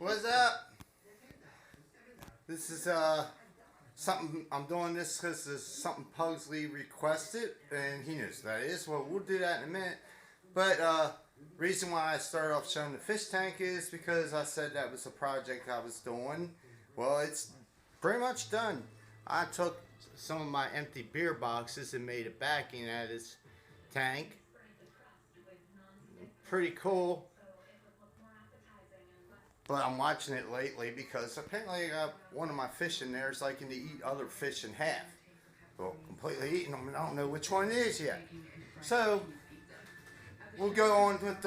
What's up? This is something I'm doing this because it's something Pugsley requested, and he knows what that is. Well, we'll do that in a minute. But reason why I started off showing the fish tank is because I said that was a project I was doing. Well, it's pretty much done. I took some of my empty beer boxes and made a backing at his tank. Pretty cool. But I'm watching it lately because apparently one of my fish in there is liking to eat other fish in half. Well, completely eating them, and I don't know which one it is yet. So, we'll go on with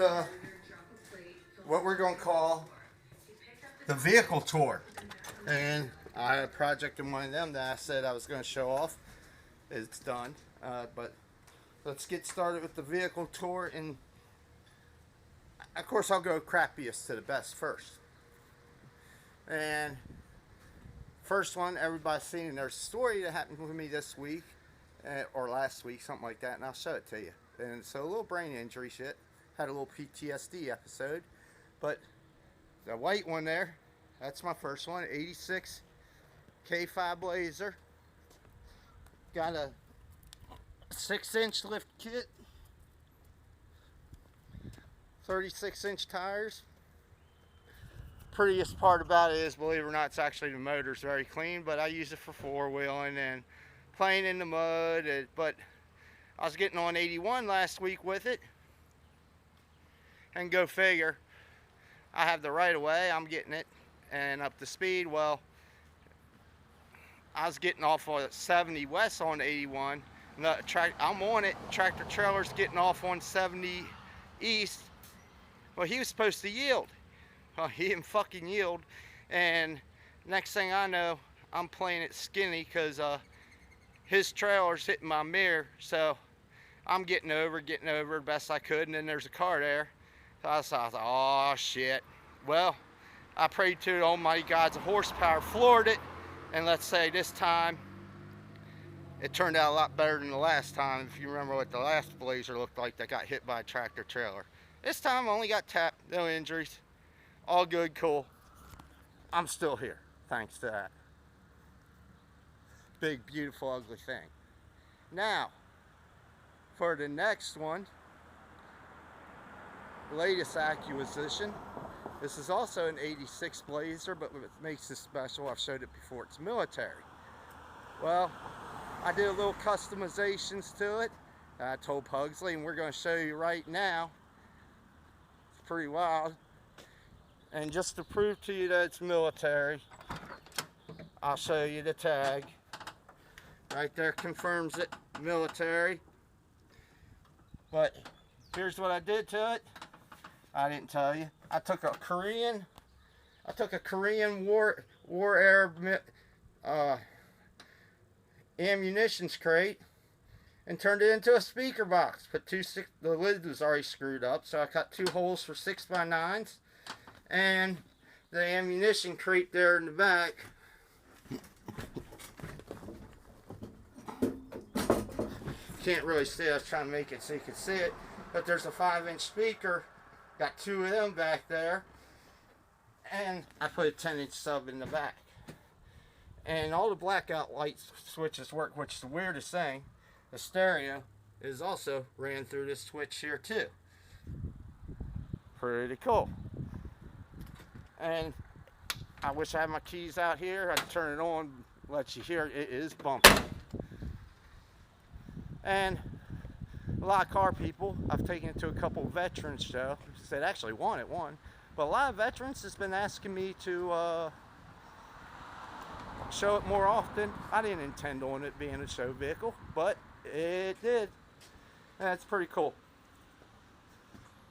what we're going to call the vehicle tour. And I had a project in one of them that I said I was going to show off. It's done. But let's get started with the vehicle tour. And, of course, I'll go crappiest to the best first. And first one, everybody's seen. There's a story that happened with me this week or last week, something like that, and I'll show it to you. And so a little brain injury shit. Had a little PTSD episode. But the white one there, that's my first one, 86 K5 Blazer. Got a 6-inch lift kit, 36-inch tires. Prettiest part about it is, believe it or not, it's actually the motor's very clean, but I use it for four-wheeling and playing in the mud. But I was getting on 81 last week with it, and go figure, I have the right of way, I'm getting it and up to speed. Well, I was getting off on 70 west on 81. I'm on it, tractor trailer's getting off on 70 east. Well, he was supposed to yield. Well, he didn't fucking yield, and next thing I know, I'm playing it skinny because his trailer's hitting my mirror. So I'm getting over the best I could, and then there's a car there. So I was like, oh shit. Well, I prayed to the Almighty God's horsepower, floored it, and let's say this time it turned out a lot better than the last time. If you remember what the last Blazer looked like that got hit by a tractor trailer. This time I only got tapped, no injuries. All good, cool. I'm still here, thanks to that. Big, beautiful, ugly thing. Now, for the next one, latest acquisition. This is also an 86 Blazer, but what makes this special, I've showed it before, it's military. Well, I did a little customizations to it. I told Pugsley, and we're going to show you right now. It's pretty wild. And just to prove to you that it's military, I'll show you the tag. Right there confirms it, military. But here's what I did to it. I didn't tell you. I took a Korean War Arab ammunitions crate and turned it into a speaker box. The lid was already screwed up, so I cut 2 holes for 6x9s. And the ammunition crate there in the back. Can't really see it. I was trying to make it so you can see it. But there's a 5-inch speaker. Got 2 of them back there. And I put a 10-inch sub in the back. And all the blackout light switches work, which is the weirdest thing. The stereo is also ran through this switch here too. Pretty cool. And I wish I had my keys out here. I could turn it on, let you hear it. It is bumping. And a lot of car people, I've taken it to a couple veterans shows that actually wanted one. But a lot of veterans has been asking me to show it more often. I didn't intend on it being a show vehicle, but it did. And it's pretty cool.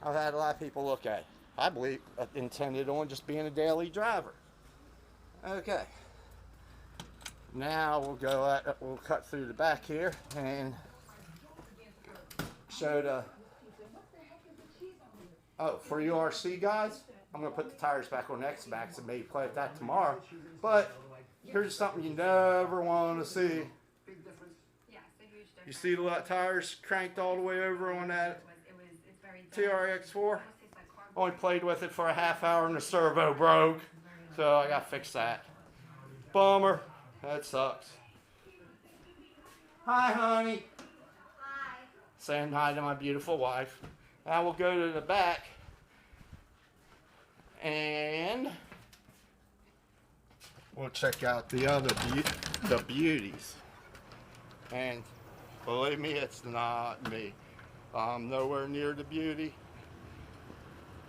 I've had a lot of people look at it. I believe intended on just being a daily driver. Okay. Now we'll cut through the back here and show the. Oh, for you RC guys, I'm gonna put the tires back on X-Max and maybe play with that tomorrow. But here's something you never want to see. You see the tires cranked all the way over on that TRX4? Only played with it for a half hour and the servo broke. So I gotta fix that. Bummer. That sucks. Hi, honey. Hi. Saying hi to my beautiful wife. Now we'll go to the back and we'll check out the other beauties. And believe me, it's not me. I'm nowhere near the beauty.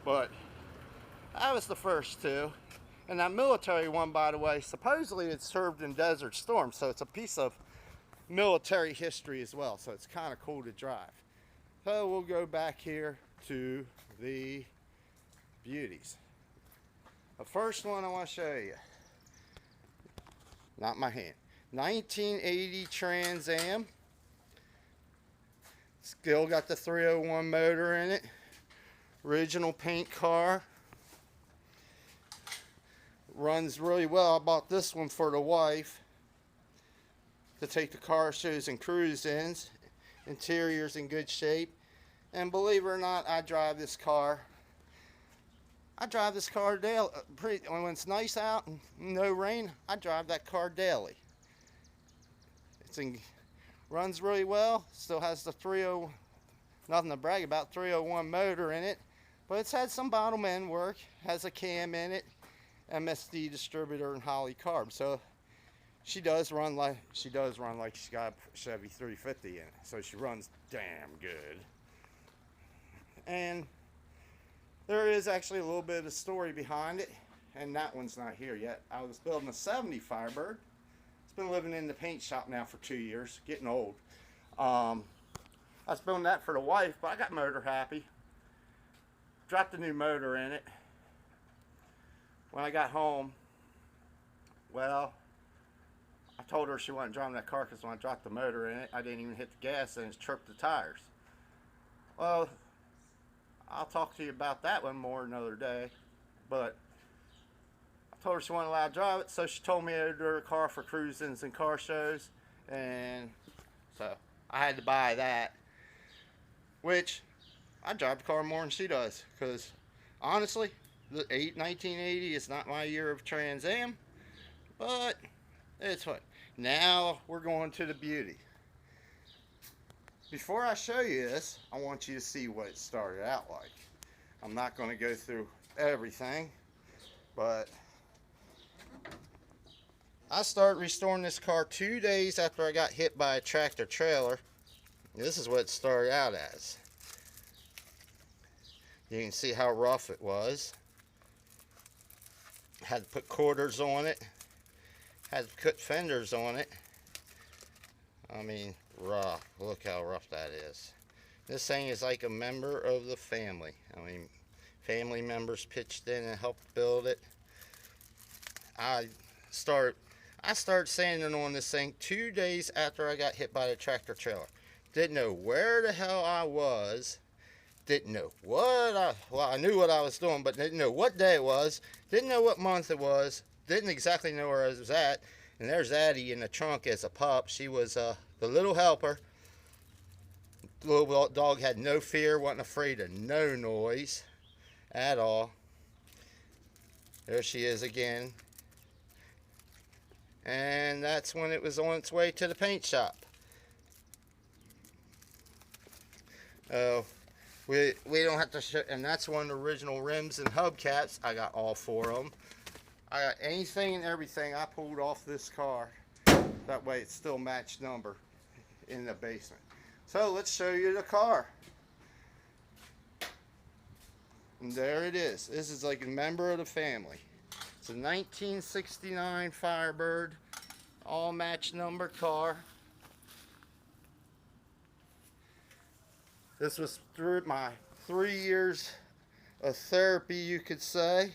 But I was the first two. And that military one, by the way, supposedly it served in Desert Storm, so it's a piece of military history as well, so it's kind of cool to drive. So we'll go back here to the beauties. The first one I want to show you, not my hand, 1980 Trans Am. Still got the 301 motor in it. Original paint car. Runs really well. I bought this one for the wife to take the car shows and cruise-ins. Interior's in good shape. And believe it or not, I drive this car. I drive this car daily. When it's nice out and no rain, I drive that car daily. Runs really well. Still has the 30, nothing to brag about, 301 motor in it. But it's had some bottom end work. Has a cam in it. MSD distributor and Holley carb. So she does run like she's got a Chevy 350 in it. So she runs damn good. And there is actually a little bit of story behind it, and that one's not here yet. I was building a 70 Firebird. It's been living in the paint shop now for 2 years, getting old. I was building that for the wife, but I got motor happy. Dropped a new motor in it. When I got home, well, I told her she wasn't driving that car because when I dropped the motor in it, I didn't even hit the gas and it tripped the tires. Well, I'll talk to you about that one more another day, but I told her she wasn't allowed to drive it, so she told me to order a car for cruisings and car shows, and so I had to buy that, which I drive the car more than she does, because honestly, the 1980 is not my year of Trans Am, but it's what. Now we're going to the beauty. Before I show you this, I want you to see what it started out like. I'm not going to go through everything, but I started restoring this car 2 days after I got hit by a tractor trailer. This is what it started out as. You can see how rough it was. Had to put quarters on it. Had to put fenders on it. I mean, rough. Look how rough that is. This thing is like a member of the family. I mean, family members pitched in and helped build it. I started sanding on this thing 2 days after I got hit by the tractor trailer. Didn't know where the hell I was. Didn't know I knew what I was doing, but didn't know what day it was. Didn't know what month it was. Didn't exactly know where I was at. And there's Addie in the trunk as a pup. She was the little helper. The little dog had no fear, wasn't afraid of no noise at all. There she is again. And that's when it was on its way to the paint shop. Oh. We don't have to show, and that's one of the original rims and hubcaps. I got all 4 of them. I got anything and everything I pulled off this car. That way it's still matched number in the basement. So let's show you the car. And there it is. This is like a member of the family. It's a 1969 Firebird, all matched number car. This was through my 3 years of therapy, you could say.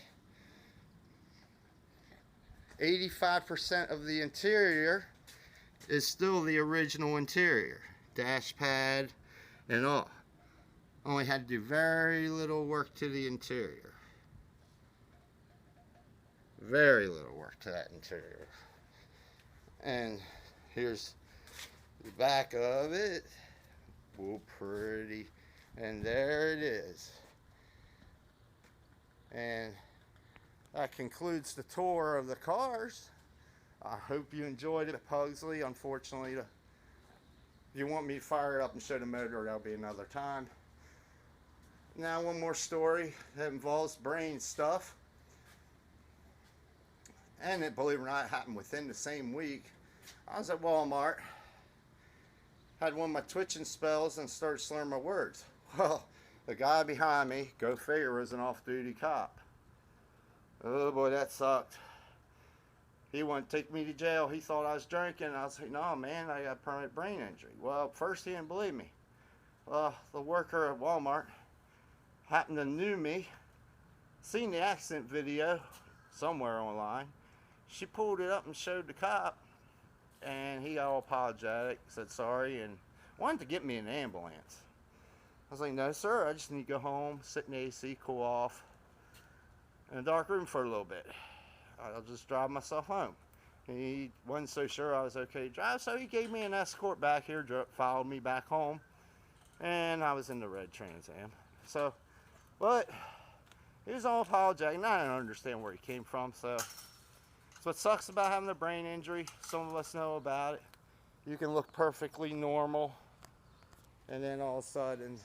85% of the interior is still the original interior. Dash pad and all. Only had to do very little work to the interior. Very little work to that interior. And here's the back of it. Oh, pretty. And there it is. And that concludes the tour of the cars. I hope you enjoyed it. Pugsley, unfortunately, if you want me to fire it up and show the motor, that'll be another time. Now, one more story that involves brain stuff. And it, believe it or not, happened within the same week. I was at Walmart, had one of my twitching spells, and started slurring my words. Well, the guy behind me, go figure, was an off-duty cop. Oh boy, that sucked. He wouldn't take me to jail. He thought I was drinking. I was like, no, man, I got permanent brain injury. Well, first he didn't believe me. Well, the worker at Walmart happened to knew me, seen the accident video somewhere online. She pulled it up and showed the cop, and he got all apologetic, said sorry, and wanted to get me an ambulance. I was like, no, sir, I just need to go home, sit in the AC, cool off in a dark room for a little bit. I'll just drive myself home. He wasn't so sure I was okay to drive, so he gave me an escort back here, followed me back home, and I was in the red Trans Am. So, but he was all apologetic, and I didn't understand where he came from, so. That's what sucks about having a brain injury. Some of us know about it. You can look perfectly normal, and then all of a sudden,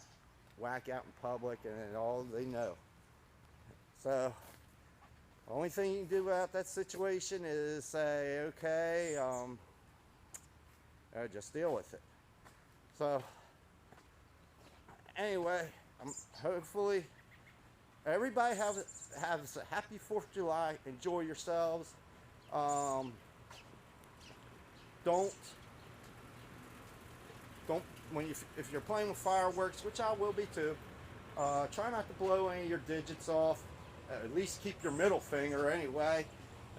whack out in public, and then all they know. So, the only thing you can do about that situation is say, okay, just deal with it. So, anyway, hopefully everybody has a happy 4th of July. Enjoy yourselves. Don't if you're playing with fireworks, which I will be too, try not to blow any of your digits off. At least keep your middle finger anyway.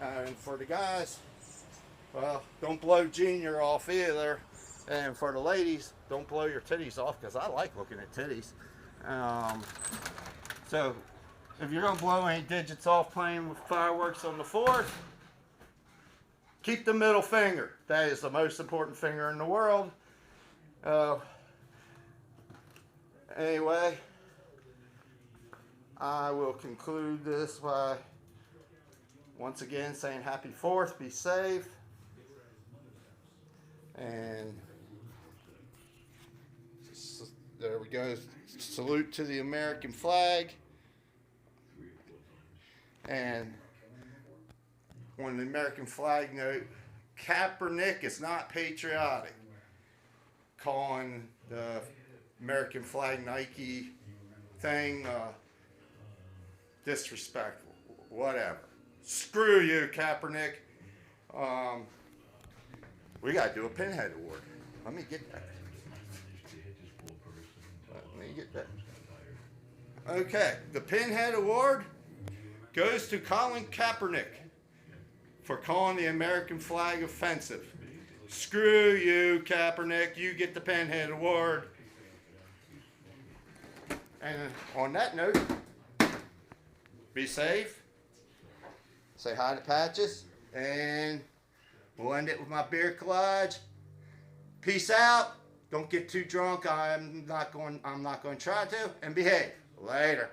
And for the guys, well, don't blow Junior off either. And for the ladies, don't blow your titties off, because I like looking at titties. So if you're gonna blow any digits off playing with fireworks on the 4th, keep the middle finger. That is the most important finger in the world. Anyway, I will conclude this by once again saying happy 4th, be safe, and there we go. Salute to the American flag. And on the American flag note, Kaepernick is not patriotic. Calling the American flag Nike thing disrespectful. Whatever. Screw you, Kaepernick. We got to do a Pinhead Award. Let me get that. Okay, the Pinhead Award goes to Colin Kaepernick for calling the American flag offensive. Screw you, Kaepernick. You get the Pinhead Award. And on that note, be safe. Say hi to Patches. And we'll end it with my beer collage. Peace out. Don't get too drunk. I'm not going to try to. And behave. Later.